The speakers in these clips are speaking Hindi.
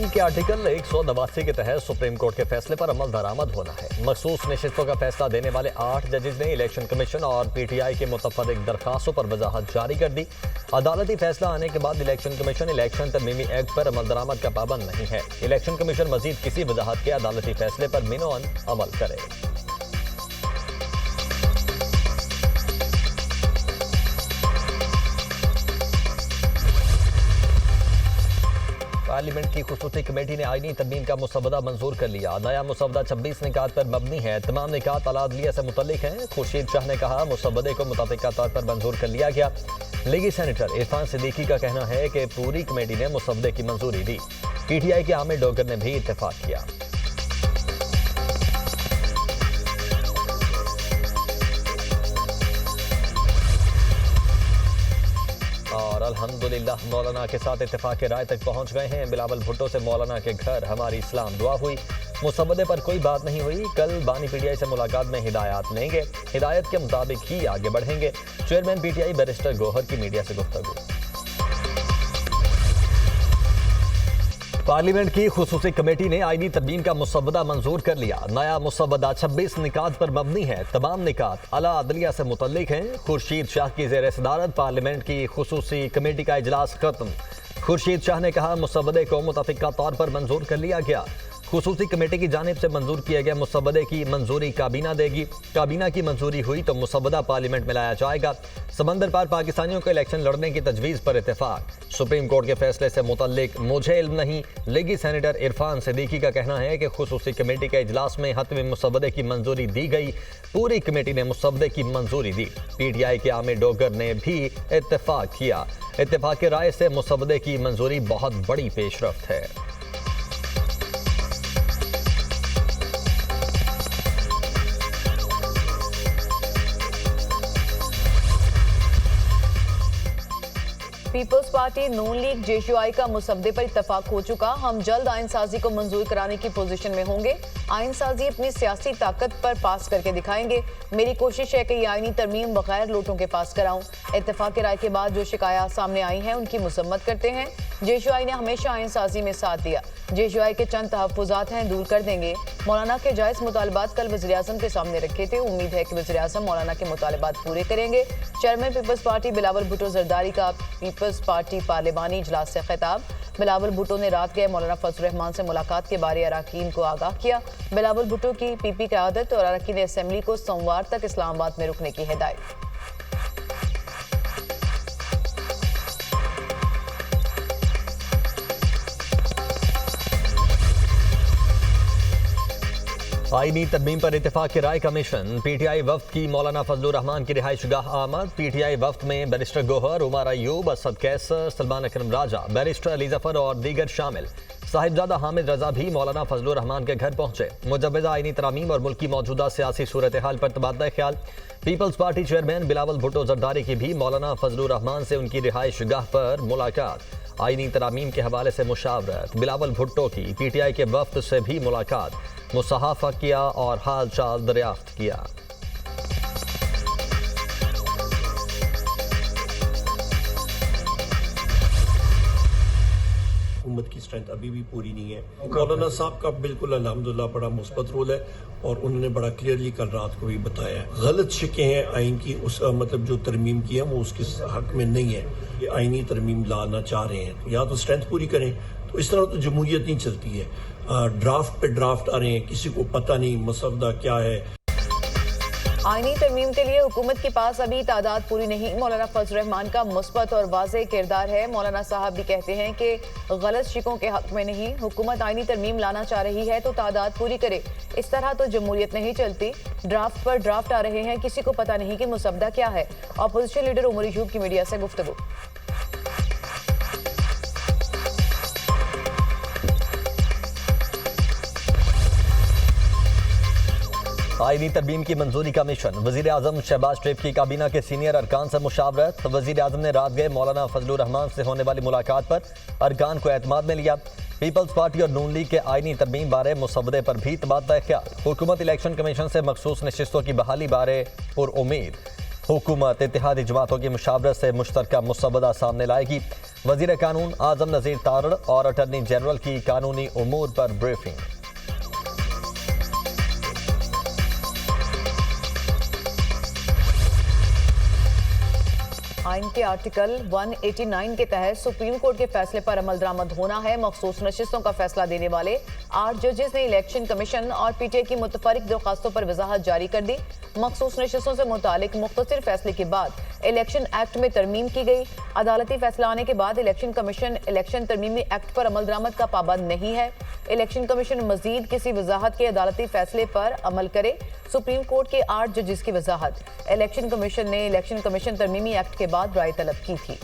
आइन के आर्टिकल 189 के तहत सुप्रीम कोर्ट के फैसले पर अमल दरामद होना है। मखसूस नशिस्तों का फैसला देने वाले 8 जजेस ने इलेक्शन कमीशन और पीटीआई के मुतफ़र्रिक़ दरखास्तों पर वजाहत जारी कर दी। अदालती फैसला आने के बाद इलेक्शन कमीशन इलेक्शन तरमीमी एक्ट पर अमल दरामद का पाबंद नहीं है। इलेक्शन कमीशन मजीद किसी वजाहत के अदालती फैसले पर मिनोअन अमल करे। पार्लियामेंट की खुसूसी कमेटी ने आईनी तरमीम का मुसवदा मंजूर कर लिया। नया मुसवदा 26 निकात पर मबनी है। तमाम निकात आला अदलिया से मुतल्लिक हैं। खुर्शीद शाह ने कहा मुसवदे को मुताबिका तौर पर मंजूर कर लिया गया। लीगी सेनेटर इरफान सिद्दीकी का कहना है कि पूरी कमेटी ने मुसवदे की मंजूरी दी। पीटीआई के आमिर डोगर ने भी इत्तेफाक किया। और अल्हम्दुलिल्लाह मौलाना के साथ इत्तेफाक राय तक पहुंच गए हैं। बिलावल भुट्टो से मौलाना के घर हमारी इस्लाम दुआ हुई। मुसवदे पर कोई बात नहीं हुई। कल बानी पीटीआई से मुलाकात में हिदायत लेंगे। हिदायत के मुताबिक ही आगे बढ़ेंगे। चेयरमैन पीटीआई बैरिस्टर गौहर की मीडिया से गुफ्तगू। पार्लियामेंट की खुसूसी कमेटी ने आईनी तरमीम का मुसवदा मंजूर कर लिया। नया मुसवदा 26 निकात पर मबनी है। तमाम निकात आला अदलिया से मुतल्लिक हैं। खुर्शीद शाह की ज़ेर सदारत पार्लियामेंट की खुसूसी कमेटी का इजलास खत्म। खुर्शीद शाह ने कहा मुसवदे को मुतफ़िका तौर पर मंजूर कर लिया गया। खुसूसी कमेटी की जानिब से मंजूर किए गए मुसवदे की मंजूरी काबीना देगी। काबीना की मंजूरी हुई तो मुसवदा पार्लियामेंट में लाया जाएगा। समंदर पार पाकिस्तानियों को इलेक्शन लड़ने की तजवीज़ पर इत्तेफाक। सुप्रीम कोर्ट के फैसले से मुतल्लिक मुझे इल्म नहीं। लीगी सेनेटर इरफान सिद्दीकी का कहना है कि खुसूसी कमेटी के इजलास में हतमी मुसवदे की मंजूरी दी गई। पूरी कमेटी ने मुसवदे की मंजूरी दी। पीटीआई के आमिर डोगर ने भी इत्तेफाक किया। इत्तेफाक की राय से मुसवदे की मंजूरी बहुत बड़ी पेशरफ्त है। पीपल्स पार्टी नून लीग जेशुआई का मुसवदे पर इत्तफाक हो चुका। हम जल्द आइन साजी को मंजूर कराने की पोजीशन में होंगे। आइन साजी अपनी सियासी ताकत पर पास करके दिखाएंगे। मेरी कोशिश है कि ये आइनी तरमीम बगैर लोटों के पास कराऊं। इत्तफाक राय के बाद जो शिकायत सामने आई हैं उनकी मसम्मत करते हैं। जेशुआई ने हमेशा आइन साजी में साथ दिया। जेशुआई के चंद तहफ़्फ़ुज़ात हैं, दूर कर देंगे। मौलाना के जायज़ मुतालबात कल वज़ीर आज़म के सामने रखे थे। उम्मीद है कि वज़ीर आज़म मौलाना के मुतालबात पूरे करेंगे। चेयरमैन पीपल्स पार्टी बिलावल भुट्टो जरदारी का पीपल्स पार्टी पार्लिमानी इजलास से खिताब। बिलावल भुट्टो ने रात गए मौलाना फजल रहमान से मुलाकात के बारे अरकान को आगाह किया। बिलावल भुट्टो की पीपी क़यादत और अरकान असम्बली को सोमवार तक इस्लामाबाद में रुकने की हिदायत। आईनी तरमीम पर इत्तेफाक की राय कमीशन। पीटीआई वफ्द की मौलाना फजलुर रहमान की रिहाइशगाह आमद। पीटीआई वफ्द में बैरिस्टर गौहर, उमर अयूब, असद कैसर, सलमान अकरम राजा, बैरिस्टर अली जफर और दीगर शामिल। साहिबजादा हामिद रजा भी मौलाना फजलुर रहमान के घर पहुंचे। मुजव्वज़ा आईनी तरमीम और मुल्क की मौजूदा सियासी सूरत हाल पर तबादला ख्याल। पीपल्स पार्टी चेयरमैन बिलावल भुट्टो जरदारी की भी मौलाना फजलुर रहमान से उनकी रिहाइशगाह पर मुलाकात। आईनी तरामीम के हवाले से मुशावरत। बिलावल भुट्टो की पीटीआई के वफ्द से भी मुलाकात। मुसाफा किया और हाल चाल दरियाफ्त किया। हुकूमत की स्ट्रेंथ अभी भी पूरी नहीं है। मौलाना साहब का बिल्कुल अल्हम्दुलिल्लाह बड़ा मुस्बत रोल है और उन्होंने बड़ा क्लियरली कल रात को भी बताया है। गलत शिकें हैं आइन की, उस मतलब जो तरमीम की है वो उसके हक में नहीं है। ये आइनी तरमीम लाना चाह रहे हैं, या तो स्ट्रेंथ पूरी करें। तो इस तरह तो जमहूरियत नहीं चलती है। ड्राफ्ट पे ड्राफ्ट आ रहे हैं, किसी को पता नहीं मसवदा क्या है। आईनी तरमीम के लिए हुकूमत के पास अभी तादाद पूरी नहीं। मौलाना फजल रहमान का मुस्बत और वाज़ेह किरदार है। मौलाना साहब भी कहते हैं कि गलत शिकों के हक में नहीं। हुकूमत आईनी तरमीम लाना चाह रही है तो तादाद पूरी करे। इस तरह तो जमहूरियत नहीं चलती। ड्राफ्ट पर ड्राफ्ट आ रहे हैं, किसी को पता नहीं कि मुसवदा क्या है। अपोजिशन लीडर उमर अयूब की मीडिया से गुफ्तगू। आईनी तरमीम की मंजूरी का मिशन। वजीर आजम शहबाज शरीफ की काबीना के सीनियर अरकान से मुशावरत। वजीर आजम ने रात गए मौलाना फजलुर रहमान से होने वाली मुलाकात पर अरकान को एतमाद में लिया। पीपल्स पार्टी और नून लीग के आईनी तरमीम बारे मुसवदे पर भी तबादला ख्याल। हुकूमत इलेक्शन कमीशन से मखसूस नशिस्तों की बहाली बारे पुरउम्मीद। हुकूमत इत्तेहादी जमातों की मुशावरत से मुश्तरका मुसवदा सामने लाएगी। वजीर कानून आजम नज़ीर तारड़ और अटर्नी जनरल की कानूनी उमूर पर ब्रीफिंग। आइन के आर्टिकल 189 के तहत सुप्रीम कोर्ट के फैसले पर अमल दरामद होना है। मखसूस नशिस्तों का फैसला देने वाले 8 जजेस ने इलेक्शन कमीशन और पीटीआई की मुतफरिक दरखास्तों पर वजाहत जारी कर दी। मखसूस नशिस्तों से मुतालिक मुख्तसर फैसले के बाद इलेक्शन एक्ट में तरमीम की गई। अदालती फैसला आने के बाद इलेक्शन कमीशन इलेक्शन तरमीमी एक्ट पर अमल दरामद का पाबंद नहीं है। इलेक्शन कमीशन मजीद किसी वजाहत के अदालती फैसले पर अमल करे। सुप्रीम कोर्ट के 8 जजेस की वजाहत इलेक्शन कमीशन ने इलेक्शन कमीशन तरमीमी एक्ट के बाद राय तलब की थी।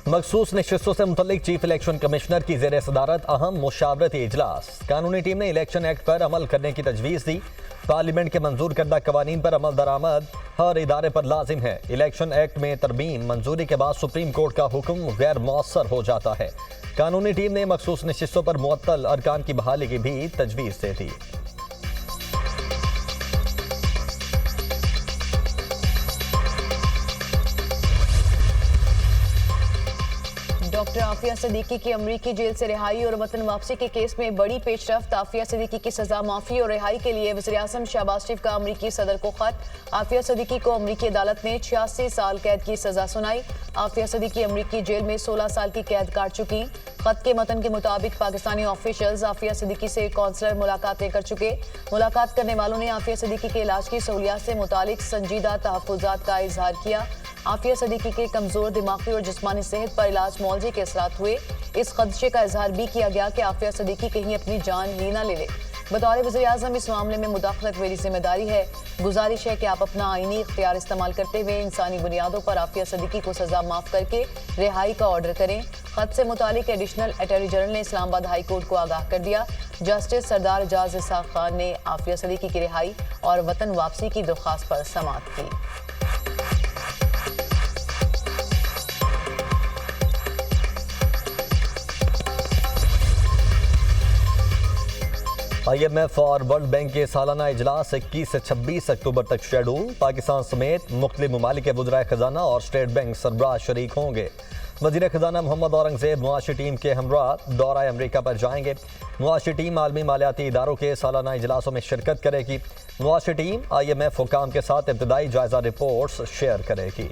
मखसूस नशिस्तों से मुतल्लिक चीफ इलेक्शन कमिश्नर की ज़ेर सदारत अहम मुशावरती इजलास। कानूनी टीम ने इलेक्शन एक्ट पर अमल करने की तजवीज़ दी। पार्लियामेंट के मंजूर करदा कवानीन पर अमल दरामद हर इदारे पर लाजिम है। इलेक्शन एक्ट में तरमीम मंजूरी के बाद सुप्रीम कोर्ट का हुक्म गैर मौसर हो जाता है। कानूनी टीम ने मखसूस नशिस्तों पर मुअत्तल अरकान की बहाली की भी तजवीज़ दे दी। डॉक्टर आफिया सिद्दीकी की अमरीकी जेल से रिहाई और वतन वापसी के केस में बड़ी पेशरफ्त। आफिया सिद्दीकी की सजा माफी और रिहाई के लिए वज़ीर-ए-आज़म शहबाज शरीफ का अमरीकी सदर को खत। आफिया सिद्दीकी को अमरीकी अदालत ने 86 साल कैद की सजा सुनाई। आफिया सिद्दीकी अमरीकी जेल में 16 साल की कैद काट चुकी। खत के मतन के मुताबिक पाकिस्तानी ऑफिशियल्स आफिया सिद्दीकी से कौंसलर मुलाकातें कर चुके। मुलाकात करने वालों ने आफिया सिद्दीकी के इलाज की सहूलियात से मुतालिक संजीदा तहफ़्फ़ुज़ात का इजहार किया। आफिया सिद्दीकी के कमजोर दिमागी और जिस्मानी सेहत पर इलाज मुआवजे के असरात हुए। इस खदशे का इजहार भी किया गया कि आफिया सिद्दीकी कहीं अपनी जान ही ना ले ले। बतौर वज़ीर-ए-आज़म इस मामले में मुदाखलत मेरी जिम्मेदारी है। गुजारिश है कि आप अपना आईनी इख्तियार इस्तेमाल करते हुए इंसानी बुनियादों पर आफिया सिद्दीकी को सजा माफ करके रिहाई का ऑर्डर करें। खत से मुतालिक एडिशनल अटॉर्नी जनरल ने इस्लामाबाद हाई कोर्ट को आगाह कर दिया। जस्टिस सरदार एजाज इसहाक खान ने आफिया सिद्दीकी की रिहाई और वतन वापसी की दरख्वास्त पर समाअत की। IMF और वर्ल्ड बैंक के सालाना इजलास 21 से 26 अक्टूबर तक शेड्यूल। पाकिस्तान समेत मुख्तलिफ ममालिक के वज़राए खजाना और स्टेट बैंक सरबराह शरीक होंगे। वज़ीर खजाना मोहम्मद औरंगज़ेब मुआशी टीम के हमरा दौरा अमरीका पर जाएंगे। मुआशी टीम आलमी मालियाती इदारों के सालाना इजलासों में शिरकत करेगी। मुआशी टीम IMF हुकाम के साथ इब्तदाई जायजा रिपोर्ट्स शेयर करेगी।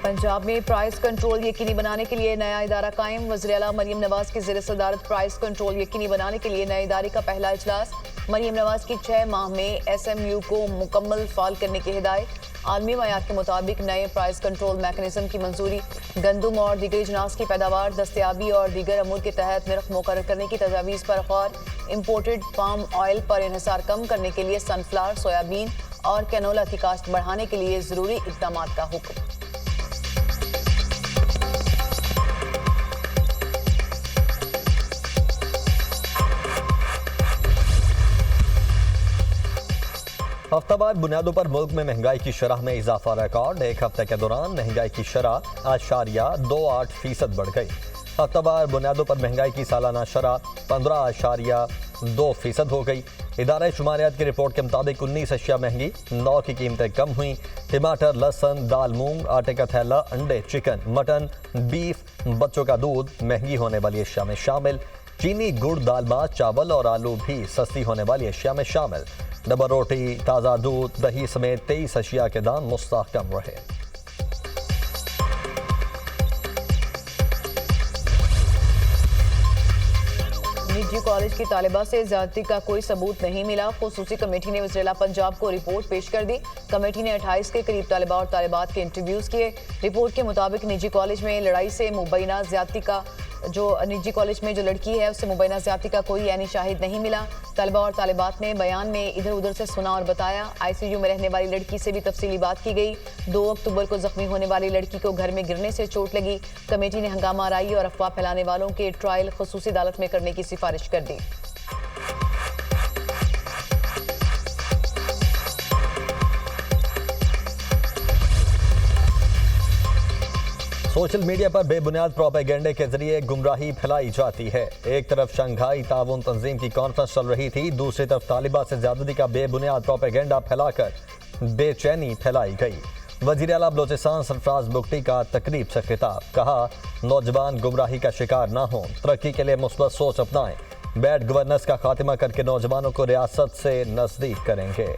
पंजाब में प्राइस कंट्रोल यकीनी बनाने के लिए नया इदारा कायम। वज़ीर आला मरियम नवाज की ज़ेर सदारत प्राइस कंट्रोल यकीनी बनाने के लिए नए इदारे का पहला इजलास। मरियम नवाज की 6 माह में SMU को मुकम्मल फाल करने की हिदायत। आलमी मयार के मुताबिक नए प्राइस कंट्रोल मैकेनिज्म की मंजूरी। गंदम और दीगर अजनास की पैदावार, दस्तियाबी और दीगर अमूर के तहत निर्ख मुकर्रर करने की तजावीज़ पर गौर। इम्पोर्टेड पाम ऑयल पर इन्हिसार कम करने के लिए सनफ्लावर, सोयाबीन और कैनोला की काश्त बढ़ाने के लिए ज़रूरी इक़दाम का हुक्म। हफ्तावार बुनियादों पर मुल्क में महंगाई की शरह में इजाफा रिकॉर्ड। एक हफ्ते के दौरान महंगाई की शरह 8.28% बढ़ गई। हफ्तावार बुनियादों पर महंगाई की सालाना शरह 15.2% हो गई। इदारा शुमारियात की रिपोर्ट के मुताबिक 19 अशिया महंगी, 9 की कीमतें कम हुई। टमाटर, लहसुन, दाल, मूंग, आटे का थैला, अंडे, चिकन, मटन, बीफ, बच्चों का दूध महंगी होने वाली अशिया में शामिल। चीनी, गुड़, दाल, भात, चावल और आलू भी सस्ती होने वाली अशिया में शामिल। डबल रोटी, ताज़ा दूध, दही समेत 23 अशिया के दाम मुस्तहकम रहे। निजी कॉलेज की तालिबा से ज्यादती का कोई सबूत नहीं मिला। खुसूसी कमेटी ने वज़ीर-ए-आला पंजाब को रिपोर्ट पेश कर दी। कमेटी ने 28 के करीब तालिबा और तालिबात के इंटरव्यूज किए। रिपोर्ट के मुताबिक निजी कॉलेज में लड़ाई से मुबैना ज्यादती का निजी कॉलेज में जो लड़की है उससे मुबैना ज्यादती का कोई यानी शाहिद नहीं मिला। तालिबा और तालिबात ने बयान में इधर उधर से सुना और बताया। ICU में रहने वाली लड़की से भी तफसीली बात की गई। 2 अक्टूबर को जख्मी होने वाली लड़की को घर में गिरने से चोट लगी। कमेटी ने हंगामा आराई और अफवाह फैलाने वालों के ट्रायल खुसूसी अदालत में करने की सिफारिश कर दी। सोशल मीडिया पर बेबुनियाद प्रोपेगेंडे के जरिए गुमराही फैलाई जाती है। एक तरफ शंघाई ताउन तंजीम की कॉन्फ्रेंस चल रही थी, दूसरी तरफ तालिबान से ज्यादती का बेबुनियाद प्रोपेगेंडा फैलाकर बेचैनी फैलाई गई। वजीर आला बलोचिस्तान सरफराज बुगटी का तकरीब से खिताब, कहा नौजवान गुमराही का शिकार ना हो, तरक्की के लिए मुस्बत सोच अपनाएं, बैड गवर्नेंस का खात्मा करके नौजवानों को रियासत से नजदीक करेंगे।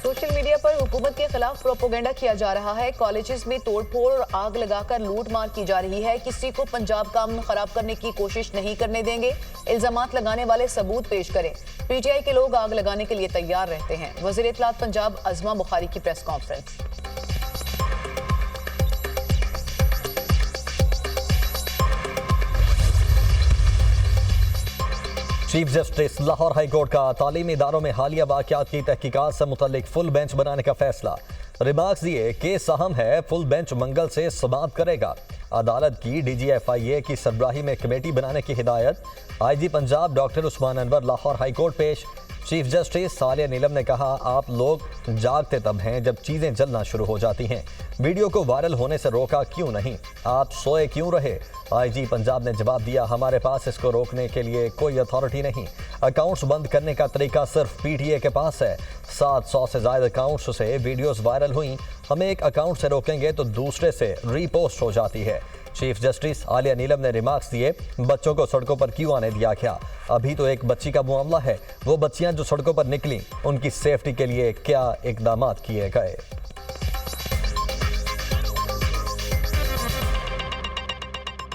सोशल मीडिया पर हुकूमत के खिलाफ प्रोपेगेंडा किया जा रहा है। कॉलेजेस में तोड़फोड़ और आग लगाकर लूटमार की जा रही है। किसी को पंजाब का अमन खराब करने की कोशिश नहीं करने देंगे। इल्जामात लगाने वाले सबूत पेश करें। पीटीआई के लोग आग लगाने के लिए तैयार रहते हैं। वज़ीर इत्तलात पंजाब अज़मा बुखारी की press conference. Chief justice Lahore high court का तालीमी इदारों में हालिया वाक़यात की तहकीकात से मुतल्लिक फुल बेंच बनाने का फैसला। रिमार्क्स दिए, केस अहम है, फुल बेंच मंगल से समाप्त करेगा। अदालत की DGFIA की सरबराही में कमेटी बनाने की हिदायत। IG Punjab doctor Usman Anwar Lahore high court पेश। चीफ जस्टिस आलिया नीलम ने कहा, आप लोग जागते तब हैं जब चीजें जलना शुरू हो जाती हैं। वीडियो को वायरल होने से रोका क्यों नहीं, आप सोए क्यों रहे। IG पंजाब ने जवाब दिया, हमारे पास इसको रोकने के लिए कोई अथॉरिटी नहीं। अकाउंट्स बंद करने का तरीका सिर्फ PTA के पास है। 700 से ज्यादा अकाउंट्स से वीडियोस वायरल हुई, हमें एक अकाउंट से रोकेंगे तो दूसरे से रीपोस्ट हो जाती है। चीफ जस्टिस आलिया नीलम ने रिमार्क्स दिए, बच्चों को सड़कों पर क्यों आने दिया गया, अभी तो एक बच्ची का मामला है। वो बच्चियां जो सड़कों पर निकली, उनकी सेफ्टी के लिए क्या इकदाम किए गए।